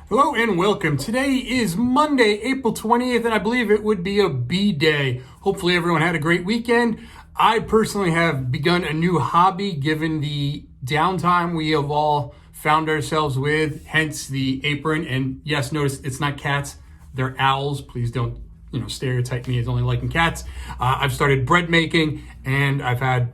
Hello and welcome. Today is Monday, April 20th, and I believe it would be a B-Day. Hopefully everyone had a great weekend. I personally have begun a new hobby given the downtime we have all found ourselves with, hence the apron. And yes, notice it's not cats, they're owls. Please don't stereotype me as only liking cats. I've started bread making and I've had,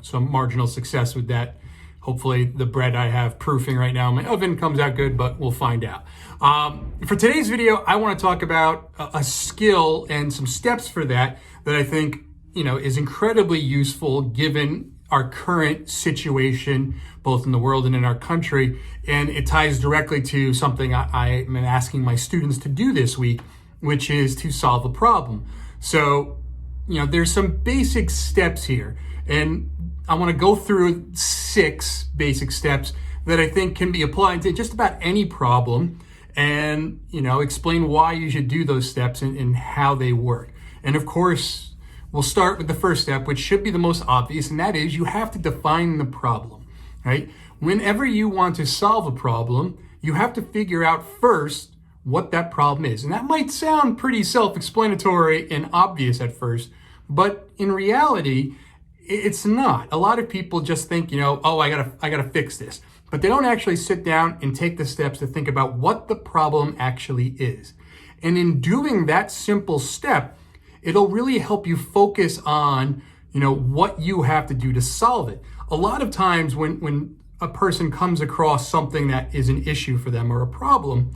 some marginal success with that. Hopefully the bread I have proofing right now in my oven comes out good, but we'll find out. For today's video, I want to talk about a skill and some steps for that I think, is incredibly useful given our current situation, both in the world and in our country. And it ties directly to something I am asking my students to do this week, which is to solve a problem. So, there's some basic steps here. And I want to go through 6 basic steps that I think can be applied to just about any problem and, explain why you should do those steps and how they work. And of course, we'll start with the first step, which should be the most obvious, and that is you have to define the problem, right? Whenever you want to solve a problem, you have to figure out first what that problem is. And that might sound pretty self-explanatory and obvious at first, but in reality, it's not. A lot of people just think, I gotta fix this. But they don't actually sit down and take the steps to think about what the problem actually is. And in doing that simple step, it'll really help you focus on, what you have to do to solve it. A lot of times when a person comes across something that is an issue for them or a problem,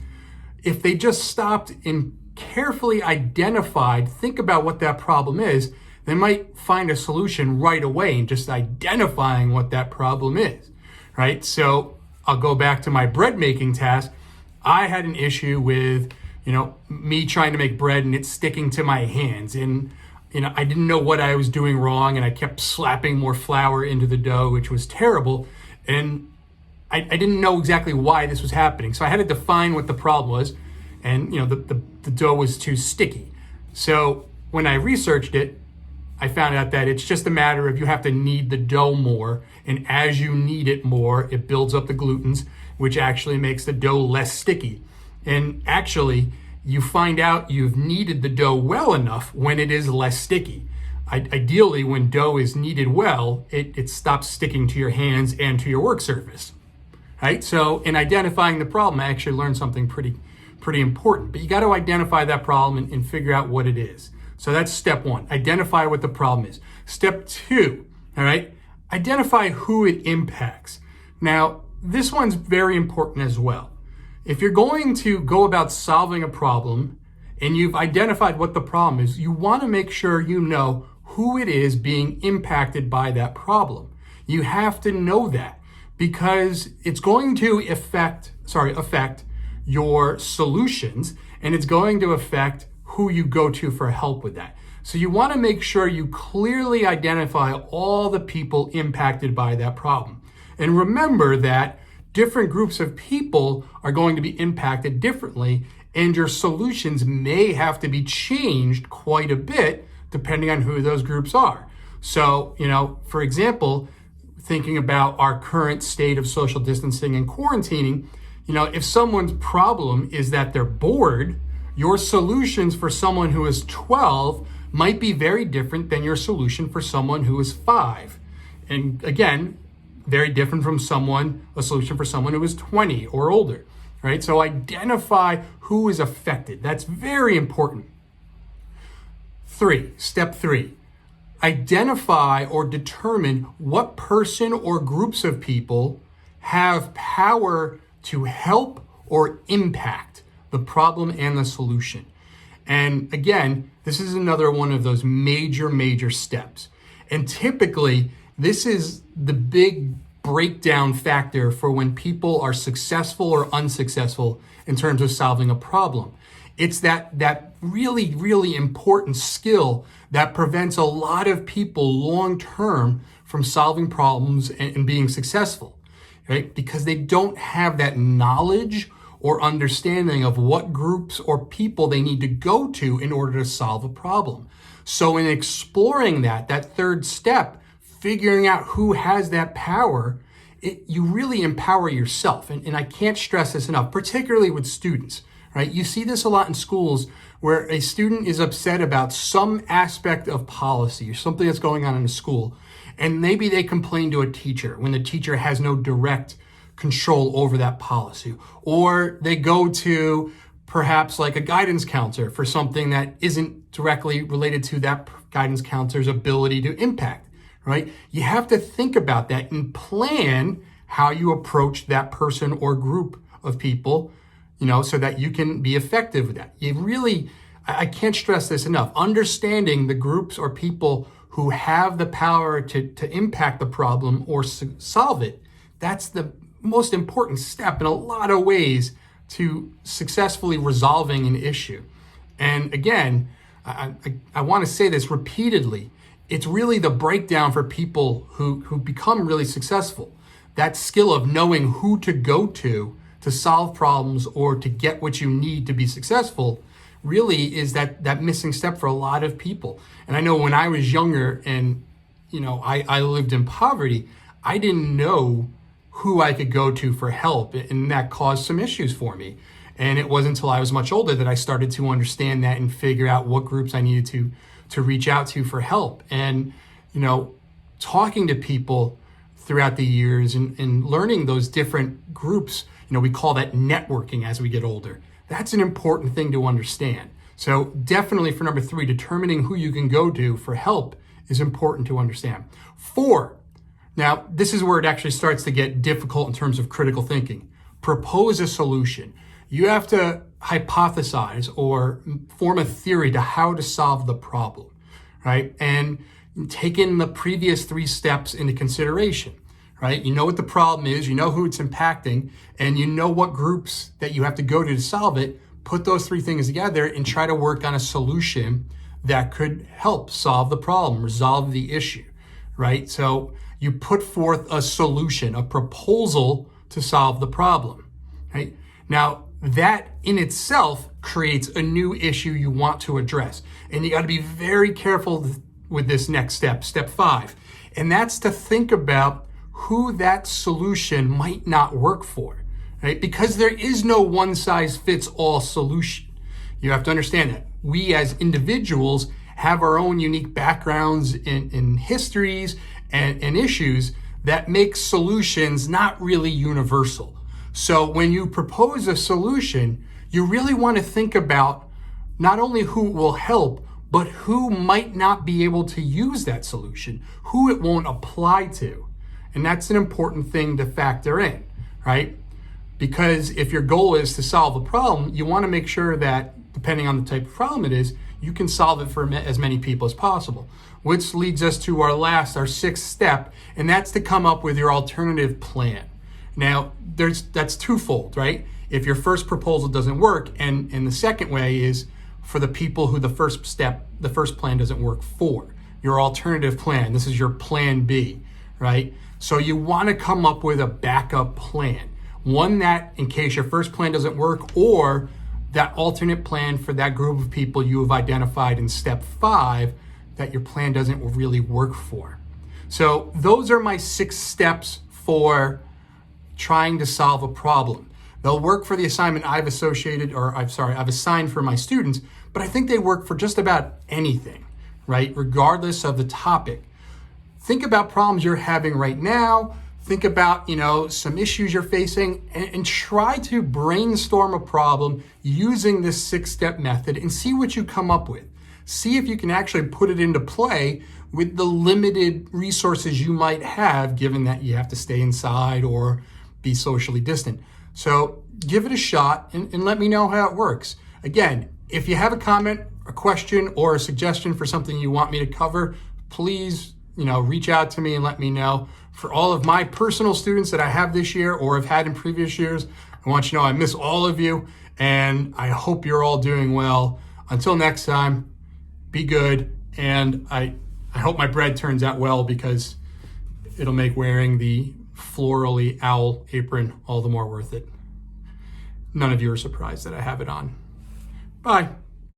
if they just stopped and carefully identified, think about what that problem is, they might find a solution right away in just identifying what that problem is, right? So I'll go back to my bread making task. I had an issue with, me trying to make bread and it sticking to my hands. And, I didn't know what I was doing wrong and I kept slapping more flour into the dough, which was terrible. And I didn't know exactly why this was happening. So I had to define what the problem was. And, the dough was too sticky. So when I researched it, I found out that it's just a matter of you have to knead the dough more. And as you knead it more, it builds up the glutens, which actually makes the dough less sticky. And actually, you find out you've kneaded the dough well enough when it is less sticky. Ideally, when dough is kneaded well, it stops sticking to your hands and to your work surface. Right? So in identifying the problem, I actually learned something pretty important. But you got to identify that problem and figure out what it is. So that's step 1, identify what the problem is. Step 2, all right, identify who it impacts. Now, this one's very important as well. If you're going to go about solving a problem and you've identified what the problem is, you want to make sure you know who it is being impacted by that problem. You have to know that because it's going to affect your solutions, and it's going to affect who you go to for help with that. So you want to make sure you clearly identify all the people impacted by that problem. And remember that different groups of people are going to be impacted differently, and your solutions may have to be changed quite a bit depending on who those groups are. So, for example, thinking about our current state of social distancing and quarantining, if someone's problem is that they're bored, your solutions for someone who is 12 might be very different than your solution for someone who is 5. And again, very different from a solution for someone who is 20 or older, right? So identify who is affected. That's very important. Step 3, identify or determine what person or groups of people have power to help or impact the problem and the solution. And again, this is another one of those major steps. And typically, this is the big breakdown factor for when people are successful or unsuccessful in terms of solving a problem. It's that really important skill that prevents a lot of people long-term from solving problems and being successful, right? Because they don't have that knowledge or understanding of what groups or people they need to go to in order to solve a problem. So in exploring that third step, figuring out who has that power, you really empower yourself. And I can't stress this enough, particularly with students, right? You see this a lot in schools where a student is upset about some aspect of policy or something that's going on in a school. And maybe they complain to a teacher when the teacher has no direct control over that policy. Or they go to perhaps like a guidance counselor for something that isn't directly related to that guidance counselor's ability to impact, right? You have to think about that and plan how you approach that person or group of people, so that you can be effective with that. I can't stress this enough. Understanding the groups or people who have the power to impact the problem or solve it, that's the most important step in a lot of ways to successfully resolving an issue. And again, I want to say this repeatedly, it's really the breakdown for people who become really successful. That skill of knowing who to go to solve problems or to get what you need to be successful really is that missing step for a lot of people. And I know when I was younger and, I lived in poverty, I didn't know who I could go to for help, and that caused some issues for me. And it wasn't until I was much older that I started to understand that and figure out what groups I needed to reach out to for help. And, talking to people throughout the years and learning those different groups, we call that networking as we get older. That's an important thing to understand. So definitely for number 3, determining who you can go to for help is important to understand. 4, now this is where it actually starts to get difficult in terms of critical thinking. Propose a solution. You have to hypothesize or form a theory to how to solve the problem, right? And taking the previous 3 steps into consideration, right? You know what the problem is, you know who it's impacting, and you know what groups that you have to go to solve it. Put those 3 things together and try to work on a solution that could help solve the problem, resolve the issue, right? So you put forth a solution, a proposal to solve the problem, right? Now, that in itself creates a new issue you want to address. And you got to be very careful with this next step, step 5. And that's to think about who that solution might not work for, right? Because there is no one-size-fits-all solution. You have to understand that we as individuals have our own unique backgrounds and histories and issues that make solutions not really universal. So when you propose a solution, you really want to think about not only who it will help, but who might not be able to use that solution, who it won't apply to. And that's an important thing to factor in, right? Because if your goal is to solve a problem, you want to make sure that, depending on the type of problem it is, you can solve it for as many people as possible. Which leads us to our 6th step, and that's to come up with your alternative plan. Now, that's twofold, right? If your first proposal doesn't work, and the second way is for the people who the first plan doesn't work for. Your alternative plan, this is your plan B, right? So you want to come up with a backup plan. One that, in case your first plan doesn't work, or that alternate plan for that group of people you have identified in step 5 that your plan doesn't really work for. So those are my 6 steps for trying to solve a problem. They'll work for the assignment I've assigned for my students, but I think they work for just about anything, right? Regardless of the topic. Think about problems you're having right now. Think about, some issues you're facing and try to brainstorm a problem using this 6-step method and see what you come up with. See if you can actually put it into play with the limited resources you might have, given that you have to stay inside or be socially distant. So give it a shot and let me know how it works. Again, if you have a comment, a question, or a suggestion for something you want me to cover, please, reach out to me and let me know. For all of my personal students that I have this year or have had in previous years, I want you to know I miss all of you, and I hope you're all doing well. Until next time, be good, and I hope my bread turns out well, because it'll make wearing the florally owl apron all the more worth it. None of you are surprised that I have it on. Bye.